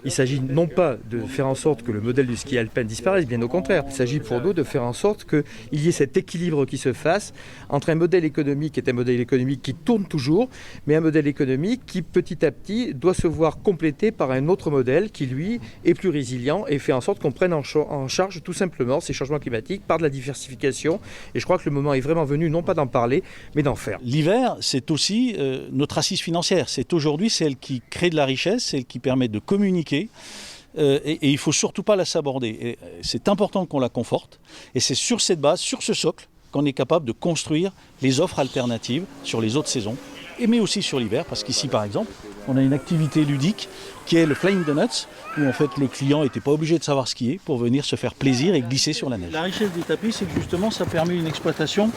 Il s'agit non pas de faire en sorte que le modèle du ski alpin disparaisse, bien au contraire. Il s'agit pour nous de faire en sorte qu'il y ait cet équilibre qui se fasse entre un modèle économique qui est un modèle économique qui tourne toujours, mais un modèle économique qui petit à petit doit se voir complété par un autre modèle qui lui est plus résilient et fait en sorte qu'on prenne en charge tout simplement ces changements climatiques par de la diversification. Et je crois que le moment est vraiment venu non pas d'en parler, mais d'en faire. L'hiver, c'est aussi notre assise financière. C'est aujourd'hui celle qui crée de la richesse, celle qui permet de communiquer. Et il ne faut surtout pas la saborder. C'est important qu'on la conforte. Et c'est sur cette base, sur ce socle, qu'on est capable de construire les offres alternatives sur les autres saisons, mais aussi sur l'hiver. Parce qu'ici, par exemple, on a une activité ludique qui est le Flying Donuts, où en fait le client n'était pas obligé de savoir skier pour venir se faire plaisir et glisser sur la neige. La richesse des tapis, c'est que justement, ça permet une exploitation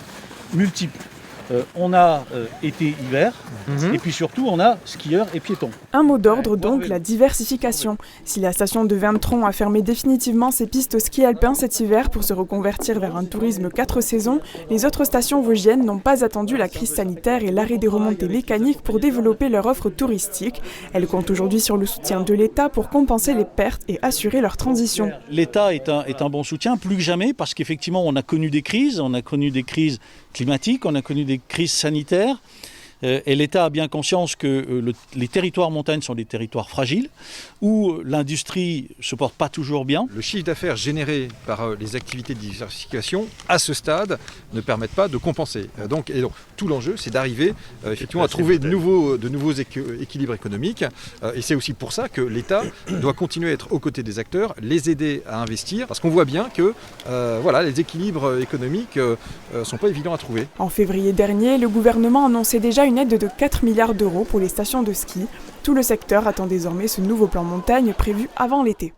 multiple. On a été-hiver, et puis surtout on a skieurs et piétons. Un mot d'ordre donc, la diversification. Si la station de Vermetron a fermé définitivement ses pistes au ski alpin cet hiver pour se reconvertir vers un tourisme 4 saisons, les autres stations vosgiennes n'ont pas attendu la crise sanitaire et l'arrêt des remontées mécaniques pour développer leur offre touristique. Elles comptent aujourd'hui sur le soutien de l'État pour compenser les pertes et assurer leur transition. L'État est un bon soutien, plus que jamais, parce qu'effectivement on a connu des crises climatiques, on a connu des crises sanitaires. Et l'État a bien conscience que les territoires montagnes sont des territoires fragiles, où l'industrie ne se porte pas toujours bien. Le chiffre d'affaires généré par les activités de diversification, à ce stade, ne permettent pas de compenser. Donc tout l'enjeu, c'est d'arriver effectivement à trouver de nouveaux équilibres économiques. Et c'est aussi pour ça que l'État doit continuer à être aux côtés des acteurs, les aider à investir, parce qu'on voit bien que les équilibres économiques ne sont pas évidents à trouver. En février dernier, le gouvernement annonçait déjà une aide de 4 milliards d'euros pour les stations de ski. Tout le secteur attend désormais ce nouveau plan montagne prévu avant l'été.